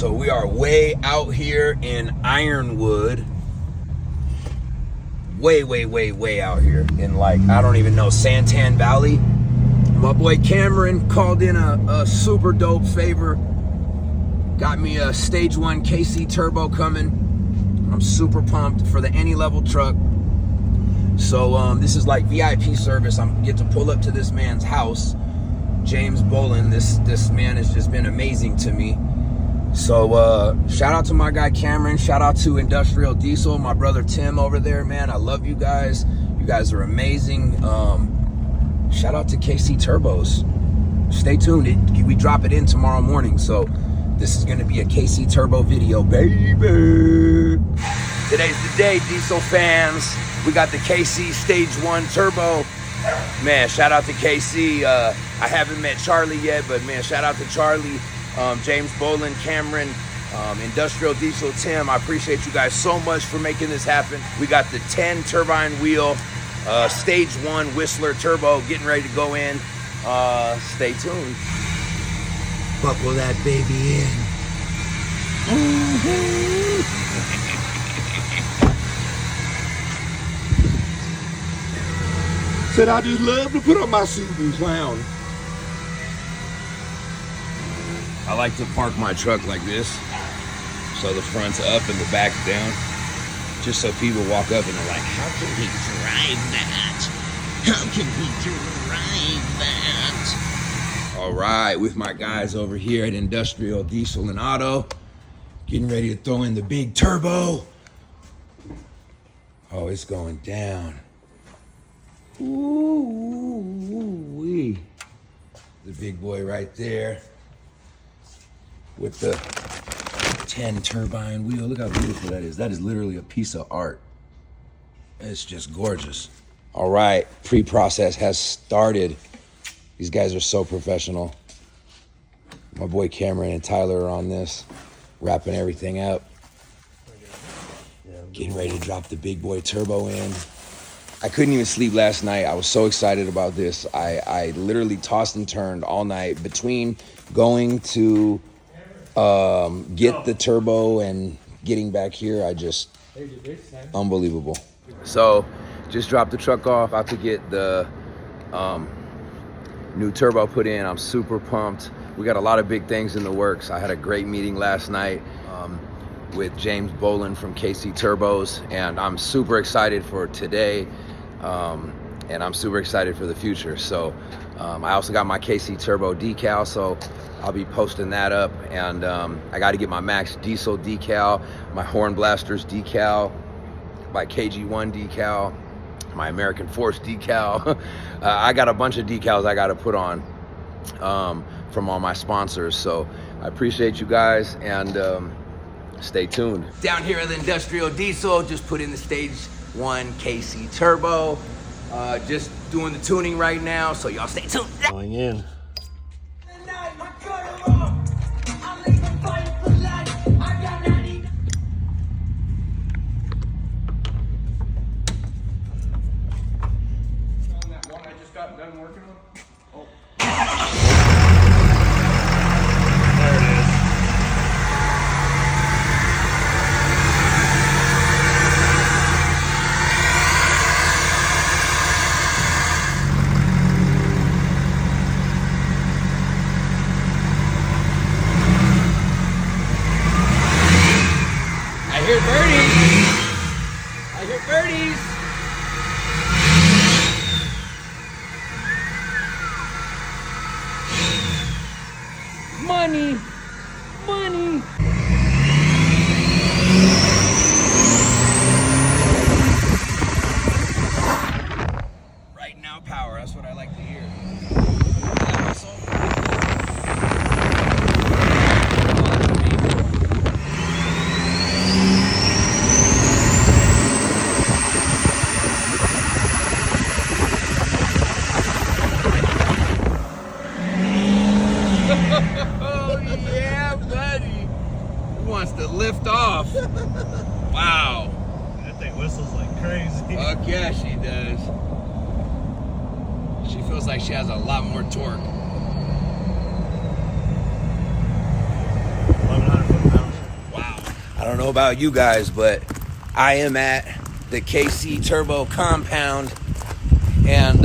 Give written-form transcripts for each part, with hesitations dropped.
So we are way out here in Ironwood. Way out here in, like, I don't even know, Santan Valley. My boy Cameron called in a super dope favor. Got me a stage 1 KC Turbo coming. I'm super pumped for the any level truck. So this is like VIP service. I get to pull up to this man's house, James Bolin. This man has just been amazing to me. So shout out to my guy Cameron. Shout out to Industrial Diesel, my brother Tim over there, man. I love you guys. You guys are amazing. Shout out to KC Turbos. Stay tuned. We drop it in tomorrow morning. So this is gonna be a KC Turbo video, baby. Today's the day, Diesel fans. We got the KC Stage 1 Turbo. Man, shout out to KC. I haven't met Charlie yet, but man, shout out to Charlie, James Bolin, Cameron, Industrial Diesel, Tim. I appreciate you guys so much for making this happen. We got the 10 turbine wheel, Stage 1 Whistler Turbo getting ready to go in. Stay tuned. Buckle that baby in. Said I just love to put on my suit and clown. I like to park my truck like this, so the front's up and the back's down, just so people walk up and they're like, how can he drive that? How can he drive that? All right, with my guys over here at Industrial Diesel and Auto, getting ready to throw in the big turbo. Oh, it's going down. Ooh-wee. The big boy right there with the 10 turbine wheel. Look how beautiful that is. That is literally a piece of art. It's just gorgeous. All right, pre-process has started. These guys are so professional. My boy Cameron and Tyler are on this, wrapping everything up. Getting ready to drop the big boy turbo in. I couldn't even sleep last night. I was so excited about this. I literally tossed and turned all night between going to get the turbo and getting back here. Unbelievable. So just dropped the truck off, out to get the new turbo put in. I'm super pumped. We got a lot of big things in the works. I had a great meeting last night with James Bolin from KC Turbos, and I'm super excited for today. And I'm super excited for the future. So I also got my KC Turbo decal, so I'll be posting that up. And I got to get my Max Diesel decal, my Horn Blasters decal, my KG1 decal, my American Force decal. I got a bunch of decals I got to put on from all my sponsors. So I appreciate you guys, and stay tuned. Down here at the Industrial Diesel, just put in the Stage 1 KC Turbo. Just doing the tuning right now, so y'all stay tuned. Going in. I hear birdies. Money. Right now power, that's what I like to hear. Oh yeah, buddy. He wants to lift off. Wow. That thing whistles like crazy. Fuck yeah, she does. She feels like she has a lot more torque. 1,100 foot know about you guys, but I am at the KC Turbo compound, and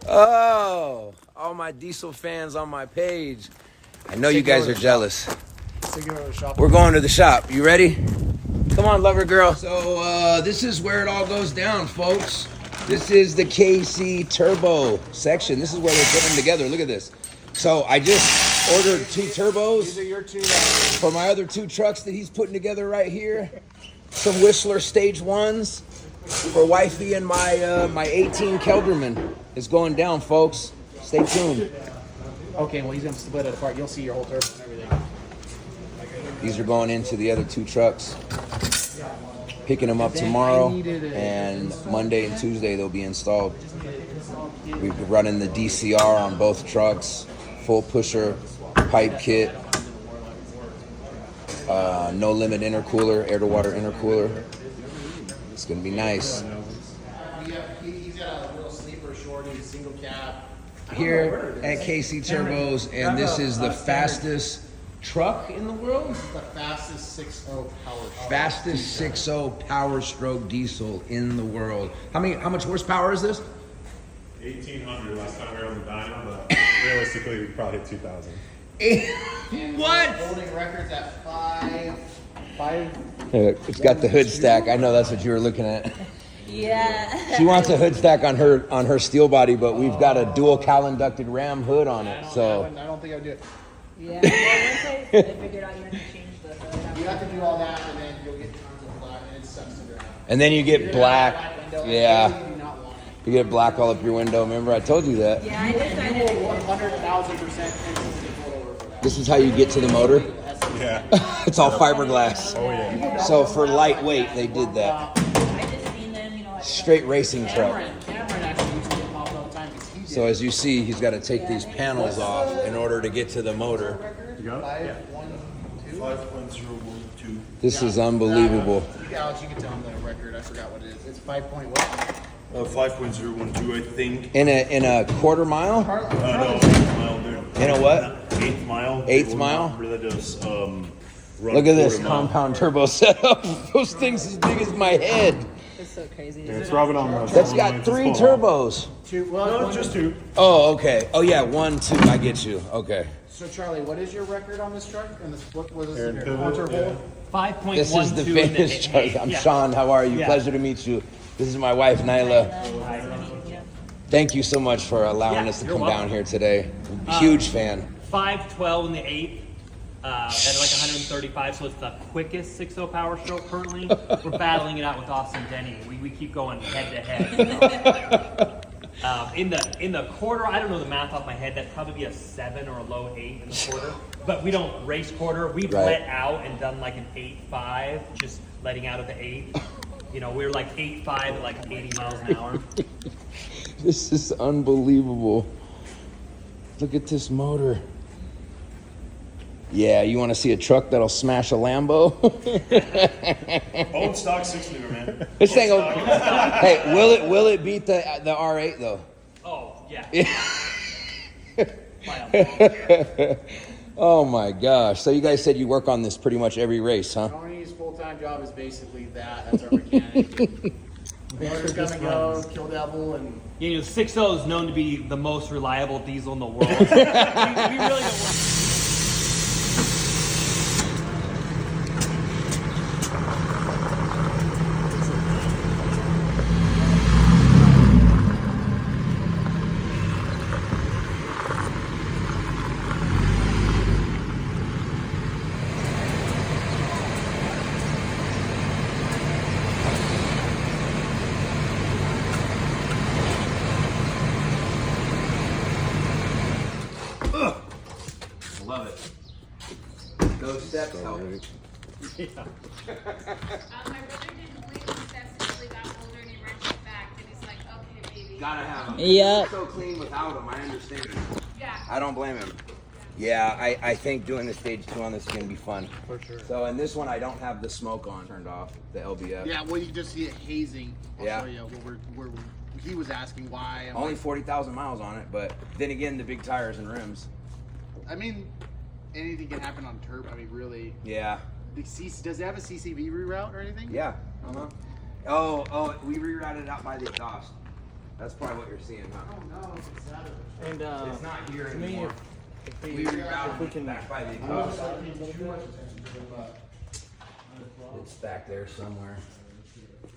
oh, all my diesel fans on my page. I know you guys are jealous. We're going to the shop. You ready? Come on, lover girl. So this is where it all goes down, folks. This is the KC Turbo section. This is where they put them together. Look at this. So I just ordered 2 turbos. These are your 2 for my other 2 trucks that he's putting together right here. Some Whistler Stage 1s for wifey, and my 18 Kelderman is going down, folks. Stay tuned. Okay, well, he's going to split it apart. You'll see your whole turbo and everything. These are going into the other 2 trucks. Picking them up tomorrow, and Monday and Tuesday they'll be installed. We're running the DCR on both trucks, full pusher, pipe kit, no limit intercooler, air to water intercooler. It's gonna be nice. He's got a little sleeper shorty, single cab. Here at KC Turbos, and this is the fastest truck in the world? This is the fastest 6.0 power stroke. Fastest 6.0 power stroke diesel in the world. How much horsepower is this? 1,800 last time we were on the dyno, but realistically we probably hit 2,000. What? Holding records at 5. It's got the hood stack. I know that's what you were looking at. Yeah. She wants a hood stack on her steel body, but we've got a dual cal inducted Ram hood on it. So I don't think I would do it. Yeah. Once I figured out you had to change the hood. You have to do all that, and then you'll get tons of black, and it sucks to drive. and then you get black. Window, Yeah. you do not want it. You get black all up your window. Remember I told you that. Yeah, I You decided. will 100,000% instantly pull over for that. This is how you get to the motor. Yeah. It's all fiberglass. Oh yeah. So for lightweight, they did that. I just seen them, you know. Straight racing truck. Cameron actually used to get popped all the time because he did. So as you see, he's got to take these panels off in order to get to the motor. You got it? 5.012. This is unbelievable. Alex, you can tell him the record. I forgot what it is. It's 5 point what? 5.012, I think. In a quarter mile? No, 8th mile there. In a what? 8th mile. Eighth They will mile? not let us run Look at this quarter mile. compound turbo setup. Those things as big as my head. It's so crazy. It's rubbing on the. That's got 3 turbos. Two. Well, No, one- just 2. Oh, okay. Oh yeah, 1, 2. I get you. Okay. So Charlie, what is your record on this truck? And this what was this Air in and your pivot, contour yeah. hole? 5.12. This is the in finish truck. I'm yeah. Sean. How are you? Yeah. Pleasure to meet you. This is my wife, Nyla. Yeah. Thank you so much for allowing Yeah, us to you're come down welcome. here today. Huge fan. 512 in the 8th. At like 135, so it's the quickest 6.0 power stroke currently. We're battling it out with Austin Denny. We keep going head to head. In the quarter, I don't know the math off my head. That'd probably be a 7 or a low 8 in the quarter. But we don't race quarter. We've Right. let out and done like an 8.5, just letting out of the 8. You know, we were like 8.5 at like 80 miles an hour. This is unbelievable. Look at this motor. Yeah, you want to see a truck that'll smash a Lambo? Old stock 6-liter, man. This thing will, hey, will it beat the R8 though? Oh, yeah. Oh my gosh. So you guys said you work on this pretty much every race, huh? Tony's full-time job is basically that. That's our mechanic. Motor's gonna go, kill devil, and You know, 6.0 is known to be the most reliable diesel in the world. we really don't want. Love it. Those steps help. My brother didn't believe in steps until he got older and he wrenched it back. And he's like, okay, baby. Gotta have them. Yep. So clean without them, I understand. Yeah. I don't blame him. Yeah, I think doing the stage 2 on this is gonna be fun. for sure. So in this one, I don't have the smoke on turned off, the LBF. Yeah, well, you just see it hazing. I'll Yeah. show you where he was asking why. I'm Only like, 40,000 miles on it, but then again, the big tires and rims. I mean, anything can happen on turf. I mean, really. Yeah. Does it have a CCV reroute or anything? Yeah. Uh-huh. Oh, we rerouted it out by the exhaust. That's probably what you're seeing, huh? Oh no, it's that. And It's not here to me, anymore. if We rerouted we can back by the exhaust. It's back there somewhere.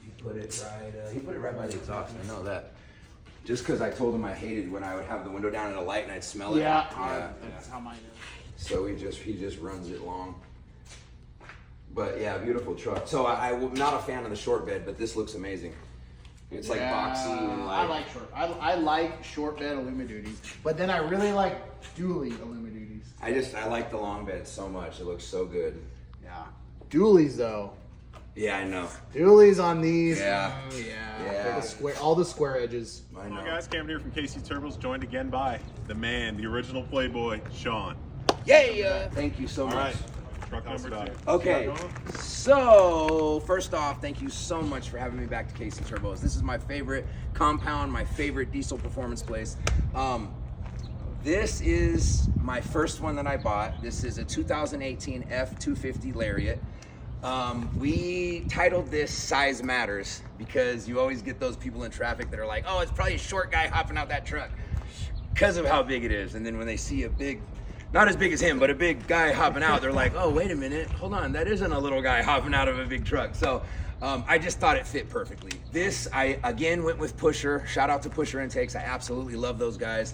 He put it right. He put it right by the exhaust. I know that. Just because I told him I hated when I would have the window down at a light and I'd smell it. Yeah, Yeah. that's how mine is. So he just runs it long. But yeah, beautiful truck. So I'm not a fan of the short bed, but this looks amazing. It's like boxy and I like. like short. I like short bed Illuma duties, but then I really like dually Illuma duties. I like the long bed so much. It looks so good. Yeah, dualies though. Yeah, I know. Dualies on these. Yeah. Oh, yeah. Yeah. All the square edges. I Hi know. guys, Cameron here from KC Turbos, joined again by the man, the original Playboy, Sean. Yeah. Thank you so All much. right, truck number 2. Okay, so first off, thank you so much for having me back to KC Turbos. This is my favorite compound, my favorite diesel performance place. This is my first one that I bought. This is a 2018 F250 Lariat. We titled this Size Matters because you always get those people in traffic that are like, oh, it's probably a short guy hopping out that truck because of how big it is. And then when they see a big, not as big as him, but a big guy hopping out, they're like, oh, wait a minute, hold on, that isn't a little guy hopping out of a big truck. So I just thought it fit perfectly. This, I again went with Pusher. Shout out to Pusher Intakes. I absolutely love those guys.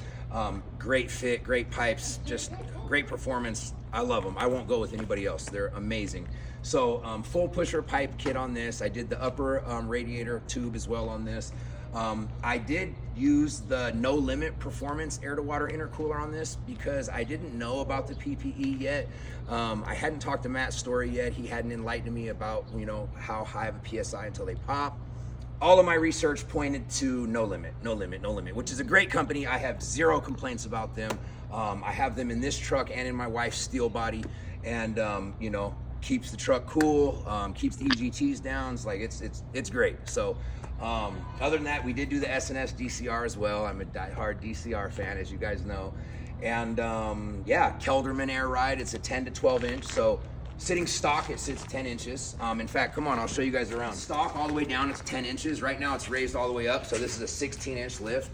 Great fit, great pipes, just great performance. I love them. I won't go with anybody else. They're amazing. So full Pusher pipe kit on this. I did the upper radiator tube as well on this. I did use the No Limit Performance air-to-water intercooler on this because I didn't know about the PPE yet. I hadn't talked to Matt Story yet. He hadn't enlightened me about, you know, how high of a PSI until they pop. All of my research pointed to No Limit, No Limit, No Limit, which is a great company. I have zero complaints about them. I have them in this truck and in my wife's steel body, and you know, keeps the truck cool, keeps the EGTs down. It's like it's great. So other than that, we did do the S&S DCR as well. I'm a diehard DCR fan, as you guys know. And yeah, Kelderman Air Ride. It's a 10 to 12 inch. So sitting stock, it sits 10 inches. In fact, come on, I'll show you guys around. Stock all the way down, it's 10 inches. Right now it's raised all the way up. So this is a 16-inch lift.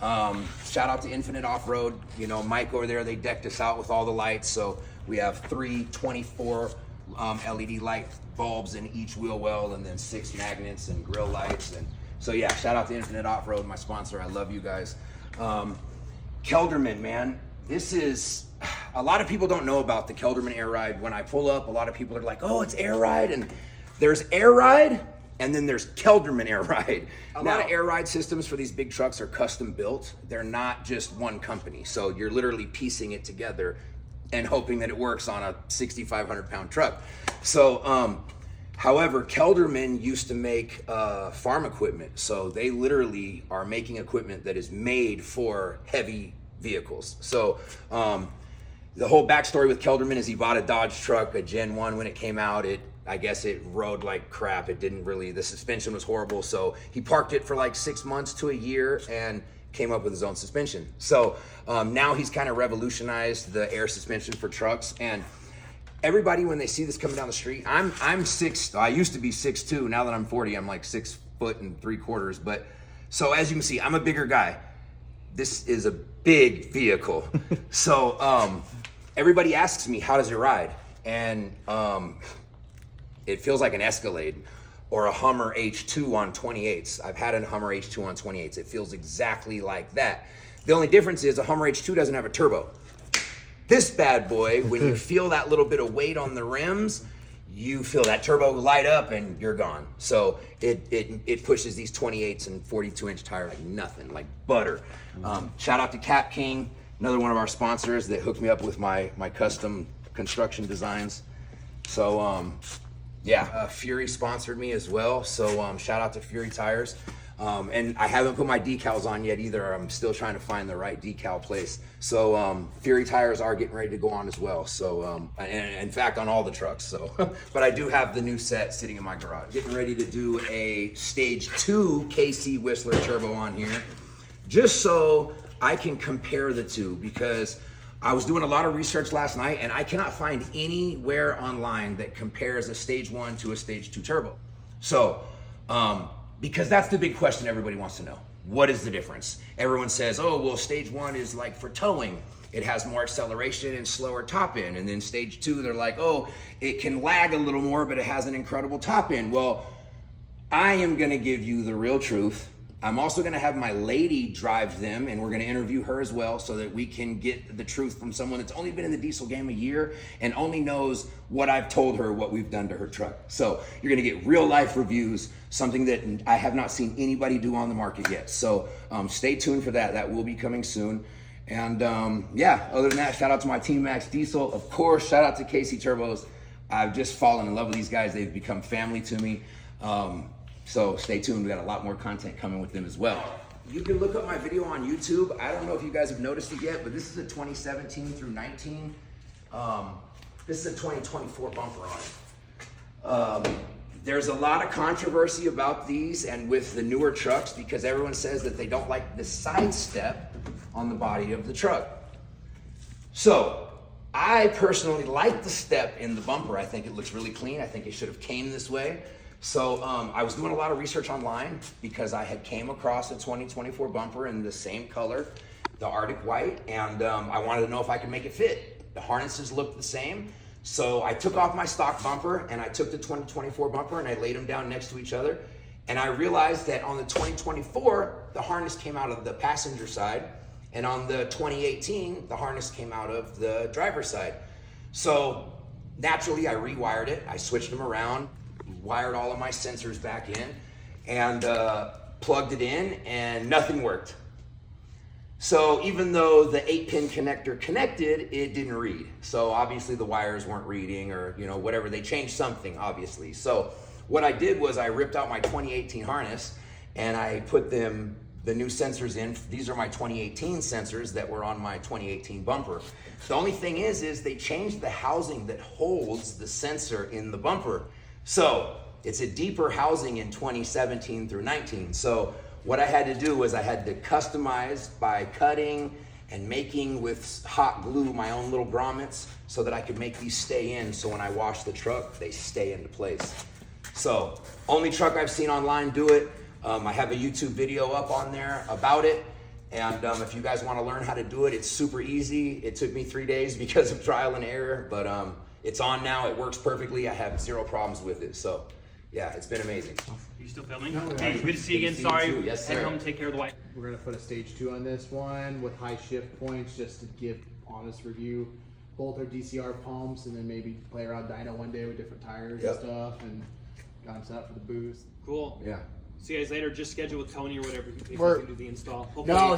Shout out to Infinite Off-Road. You know, Mike over there, they decked us out with all the lights. So we have 3 24 LED light bulbs in each wheel well, and then 6 magnets and grill lights. And so yeah, shout out to Infinite Off-Road, my sponsor. I love you guys. Kelderman, man, this is, a lot of people don't know about the Kelderman Air Ride. When I pull up, a lot of people are like, oh, it's Air Ride, and there's Air Ride, and then there's Kelderman Air Ride. A lot of Air Ride systems for these big trucks are custom built. They're not just one company. So you're literally piecing it together and hoping that it works on a 6,500 pound truck. So, however, Kelderman used to make farm equipment. So they literally are making equipment that is made for heavy vehicles. So the whole backstory with Kelderman is he bought a Dodge truck, a Gen 1 when it came out. I guess it rode like crap. It didn't really, the suspension was horrible. So he parked it for like 6 months to a year and came up with his own suspension. So now he's kind of revolutionized the air suspension for trucks. And everybody, when they see this coming down the street, I'm 6, I used to be 6'2". Now that I'm 40, I'm like 6 foot and 3/4. But so as you can see, I'm a bigger guy. This is a big vehicle. So everybody asks me, how does it ride? And it feels like an Escalade or a Hummer H2 on 28s. I've had a Hummer H2 on 28s. It feels exactly like that. The only difference is a Hummer H2 doesn't have a turbo. This bad boy, when you feel that little bit of weight on the rims, you feel that turbo light up and you're gone. So it pushes these 28s and 42-inch tires like nothing, like butter. Shout out to Cap King, another one of our sponsors that hooked me up with my custom construction designs. So yeah, Fury sponsored me as well. So shout out to Fury Tires. And I haven't put my decals on yet either. I'm still trying to find the right decal place. So Fury Tires are getting ready to go on as well. So and in fact on all the trucks. So but I do have the new set sitting in my garage. Getting ready to do a stage 2 KC Whistler turbo on here, just so I can compare the two, because I was doing a lot of research last night, and I cannot find anywhere online that compares a stage 1 to a stage 2 turbo. So, because that's the big question everybody wants to know. What is the difference? Everyone says, oh, well, stage 1 is like for towing. It has more acceleration and slower top end. And then stage 2, they're like, oh, it can lag a little more, but it has an incredible top end. Well, I am gonna give you the real truth. I'm also gonna have my lady drive them, and we're gonna interview her as well so that we can get the truth from someone that's only been in the diesel game a year and only knows what I've told her, what we've done to her truck. So you're gonna get real life reviews, something that I have not seen anybody do on the market yet. So stay tuned for that. That will be coming soon. And yeah, other than that, shout out to my Team Max Diesel. Of course, shout out to KC Turbos. I've just fallen in love with these guys. They've become family to me. So stay tuned, we got a lot more content coming with them as well. You can look up my video on YouTube. I don't know if you guys have noticed it yet, but this is a 2017 through 19. This is a 2024 bumper on it. There's a lot of controversy about these and with the newer trucks because everyone says that they don't like the side step on the body of the truck. So I personally like the step in the bumper. I think it looks really clean. I think it should have came this way. So I was doing a lot of research online because I had came across a 2024 bumper in the same color, the Arctic White, and I wanted to know if I could make it fit. The harnesses looked the same. So I took off my stock bumper and I took the 2024 bumper and I laid them down next to each other. And I realized that on the 2024, the harness came out of the passenger side, and on the 2018, the harness came out of the driver's side. So naturally, I rewired it. I switched them around, wired all of my sensors back in, and plugged it in, and nothing worked. So even though the 8-pin connector connected, it didn't read. So obviously the wires weren't reading, or whatever. They changed something, obviously. So what I did was I ripped out my 2018 harness and I put the new sensors in. These are my 2018 sensors that were on my 2018 bumper. The only thing is they changed the housing that holds the sensor in the bumper. So it's a deeper housing in 2017 through 19. So what I had to do was I had to customize by cutting and making with hot glue my own little grommets so that I could make these stay in, so when I wash the truck, they stay into place. So only truck I've seen online do it. I have a YouTube video up on there about it. And if you guys want to learn how to do it, it's super easy. It took me 3 days because of trial and error, but it's on now. It works perfectly. I have zero problems with it. So yeah, it's been amazing. Are you still filming? No, Hey, good to see you again. Sorry, Yes, sir. head home, take care of the wife. We're gonna put a stage 2 on this one with high shift points just to give honest review. Both our DCR pumps, and then maybe play around dyno one day with different tires Yep. and stuff, and got them set up for the boost. Cool. Yeah. See you guys later. Just schedule with Tony or whatever if you We're- can do the install. Hopefully, No,